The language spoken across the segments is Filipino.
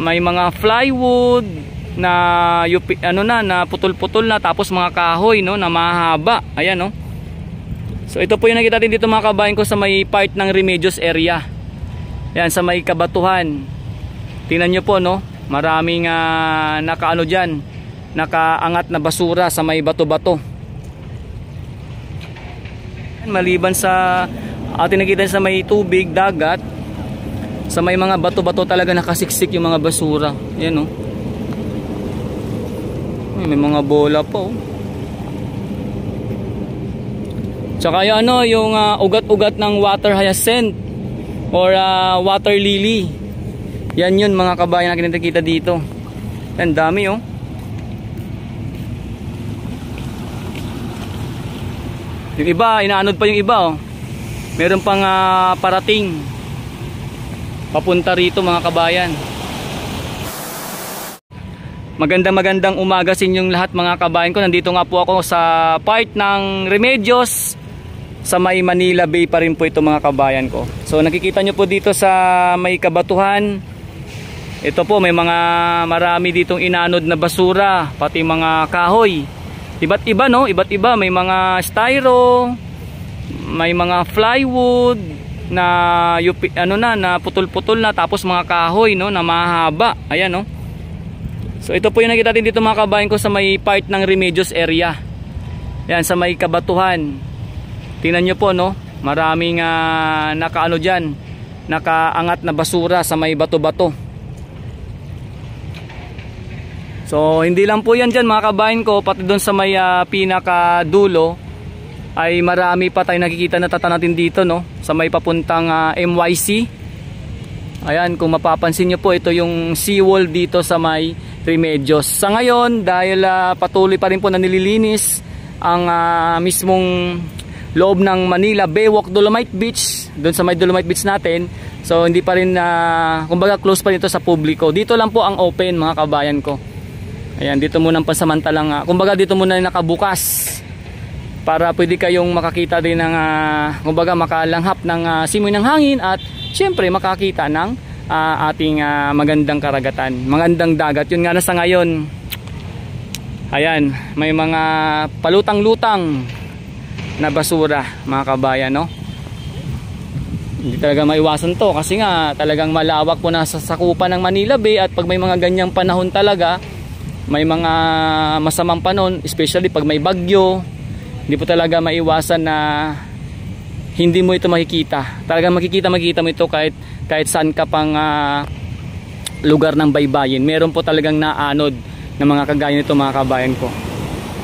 may mga plywood na na putol-putol na, tapos mga kahoy no na mahaba. Ayan no. So ito po yung nakita natin dito mga kabayan ko sa may part ng Remedios area. Ayan sa may Kabatuhan. Tingnan nyo po no, maraming nakaano diyan, nakaangat na basura sa may bato-bato. Maliban sa ating nakita sa may tubig, dagat, sa may mga bato-bato talaga nakasiksik yung mga basura. Ayan no. May mga bola po. Tsaka yung yung ugat-ugat ng water hyacinth or water lily. Yan yun mga kabayan na nakikita dito. Yan dami oh. Yung iba, inaanod pa yung iba oh. Meron pang parating papunta rito mga kabayan. Magandang umaga sa inyong lahat mga kabayan ko. Nandito nga po ako sa part ng Remedios sa may Manila Bay pa rin po ito mga kabayan ko. So nakikita nyo po dito sa may Kabatuhan. Ito po may mga marami ditong inanod na basura, pati mga kahoy. Iba't iba no, iba't iba. May mga styro, may mga plywood na na putol-putol na, tapos mga kahoy no na mahaba. Ayan no. So ito po yung nakita natin dito mga kabayan ko sa may part ng Remedios area. Yan sa may Kabatuhan. Tingnan nyo po no, maraming nakaano diyan, nakaangat na basura sa may bato-bato. So hindi lang po yan dyan mga kabayan ko, pati doon sa may pinakadulo ay marami pa tayong nakikita na tatanatin dito no, sa may papuntang MYC. Ayan, kung mapapansin nyo po, ito yung seawall dito sa may Remedios. Sa ngayon, dahil patuloy pa rin po na nililinis ang mismong loob ng Manila Baywalk Dolomite Beach, doon sa may Dolomite Beach natin. So hindi pa rin, kumbaga close pa rin ito sa publiko. Dito lang po ang open mga kabayan ko. Ayan, dito muna ang pansamantalang, kumbaga dito muna nakabukas para pwede kayong makakita din ng, kumbaga makalanghap ng simoy ng hangin at syempre makakita ng ating magandang karagatan, magandang dagat. Yun nga na sa ngayon, ayan, may mga palutang-lutang na basura mga kabayan no. Hindi talaga maiwasan to kasi nga talagang malawak po na sa sakupan ng Manila Bay, at pag may mga ganyang panahon talaga, may mga masamang panahon, especially pag may bagyo, hindi po talaga maiwasan na hindi mo ito makikita. Talagang makikita mo ito kahit saan ka pang lugar ng baybayin. Meron po talagang naanod ng mga kagaya nito mga kabayan ko.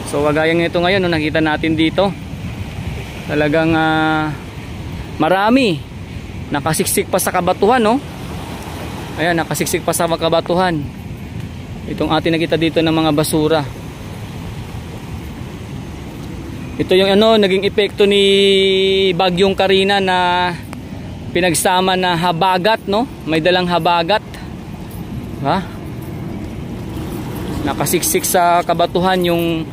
So kagaya nito ngayon no, nakita natin dito talagang marami nakasiksik pa sa Kabatuhan no. Ayan, nakasiksik pa sa Kabatuhan itong ating nakita dito ng mga basura. Ito yung naging epekto ni Bagyong Karina na pinagsama na habagat no, may dalang habagat. Ha? Nakasiksik sa Kabatuhan yung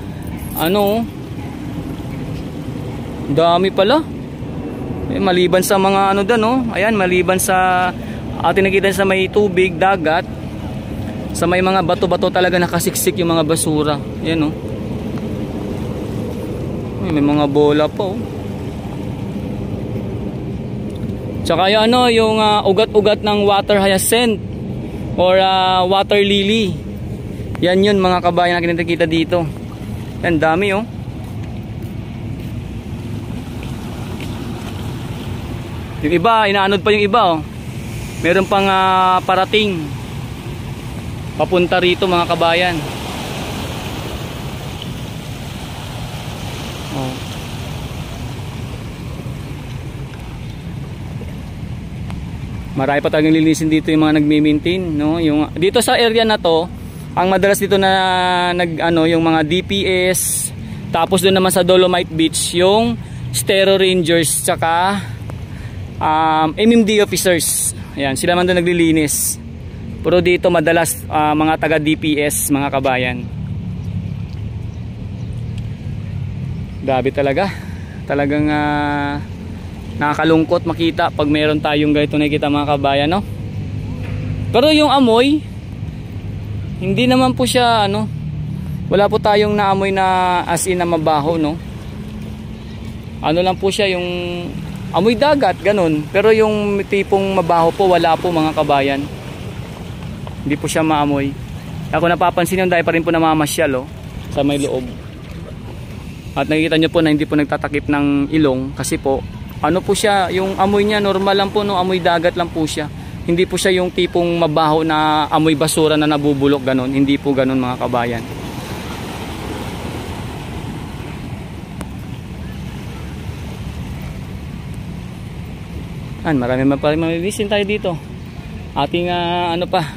dami pala. Maliban sa mga ayan, maliban sa ating nakita sa may tubig, dagat, sa may mga bato-bato talaga nakasiksik yung mga basura. Ayan no. May mga bola po. Tsaka yung ugat-ugat ng water hyacinth or water lily. Yan yun mga kabayan na nakikita dito. Yan dami oh. Yung iba, inaanod pa yung iba oh. Meron pang parating papunta rito mga kabayan. Oh. Marami pa talagang lilinisin dito yung mga nagme-maintain no, yung dito sa area na to. Ang madalas dito na yung mga DPS, tapos doon naman sa Dolomite Beach yung Stero Rangers tsaka MMD officers. Ayan, sila man doon naglilinis. Pero dito madalas mga taga DPS mga kabayan. Grabe talaga. Talagang nakakalungkot makita pag meron tayong ganito nakikita mga kabayan no. Pero yung amoy Hindi naman po siya ano, wala po tayong naamoy na as in na mabaho, no. Ano lang po siya, yung amoy dagat, ganun. Pero yung tipong mabaho po, wala po mga kabayan. Hindi po siya maamoy. Ako napapansin yun dahil pa rin po namamasyal, oh, sa may loob. At nakikita nyo po na hindi po nagtatakip ng ilong kasi po ano po siya, yung amoy niya normal lang po, no, amoy dagat lang po siya. Hindi po siya yung tipong mabaho na amoy basura na nabubulok, ganun. Hindi po ganun mga kabayan. Marami pa rin mamilisin tayo dito. Ating ano pa,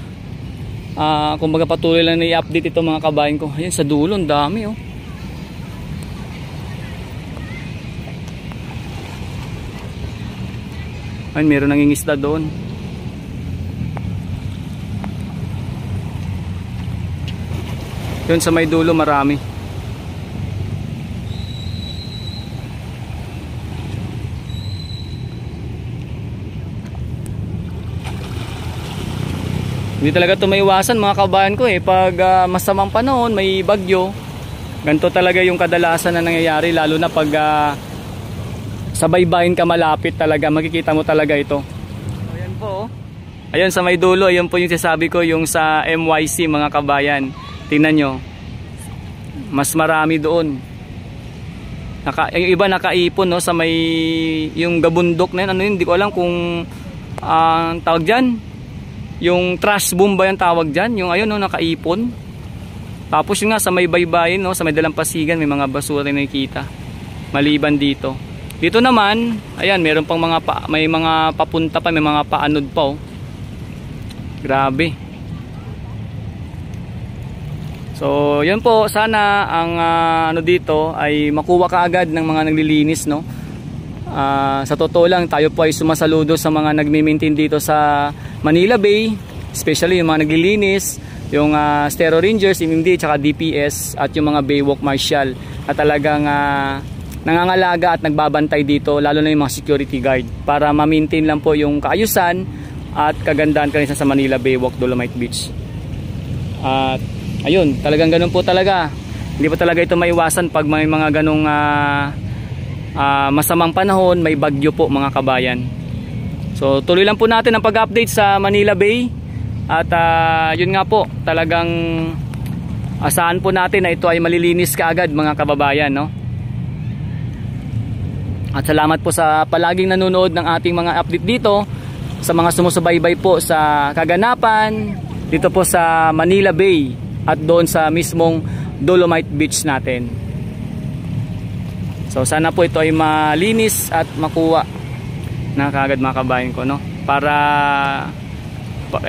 kumbaga patuloy lang na i-update ito mga kabayan ko. Ayun sa dulo, ang dami, oh. Ayun, meron nangingisda doon. Yun sa may dulo marami. Hindi talaga ito maiwasan mga kabayan ko, pag masamang panahon, may bagyo, ganito talaga yung kadalasan na nangyayari, lalo na pag sa baybayin ka malapit talaga, makikita mo talaga ito. So, ayan po, oh. Ayun sa may dulo, ayun po yung sasabi ko, yung sa MYC mga kabayan. Tingnan nyo, mas marami doon. Yung iba nakaipon, no, sa may yung gabundok na yun, ano yun, hindi ko alam kung tawag dyan, yung trash boom ba yung tawag dyan, yung ayun, no, nakaipon. Tapos yung nga sa may baybayin, no, sa may dalampasigan, may mga basura na nakikita maliban dito. Dito naman, ayan, meron pang mga may mga papunta pa, may mga paanod pa, oh. Grabe. So, yun po, sana ang ano dito ay makuha kaagad ng mga naglilinis, no. Sa totoo lang, tayo po ay sumasaludo sa mga nagmi-maintain dito sa Manila Bay, especially yung mga naglilinis, yung Stero Rangers, MMD, tsaka DPS, at yung mga Baywalk Marshal na talagang nangangalaga at nagbabantay dito, lalo na yung mga security guard, para ma-maintain lang po yung kaayusan at kagandahan kanina sa Manila Baywalk Dolomite Beach. At ayun, talagang ganun po talaga. Hindi po talaga ito maiwasan pag may mga ganung masamang panahon, may bagyo po mga kabayan. So tuloy lang po natin ang pag-update sa Manila Bay. At yun nga po, talagang asahan po natin na ito ay malilinis kaagad mga kababayan, no? At salamat po sa palaging nanonood ng ating mga update dito, sa mga sumusubaybay po sa kaganapan dito po sa Manila Bay at doon sa mismong Dolomite Beach natin. So sana po ito ay malinis at makuha na kaagad mga kabayan ko, no? Para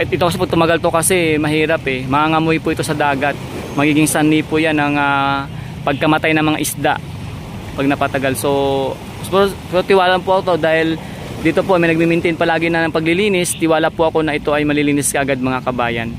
ito kasi po tumagal to kasi mahirap, mangangamoy po ito sa dagat. Magiging sanhi po yan ng pagkamatay ng mga isda pag napatagal. So tiwala po ako dahil dito po may nagmi-maintain palagi na ng paglilinis. Tiwala po ako na ito ay malilinis kaagad mga kabayan.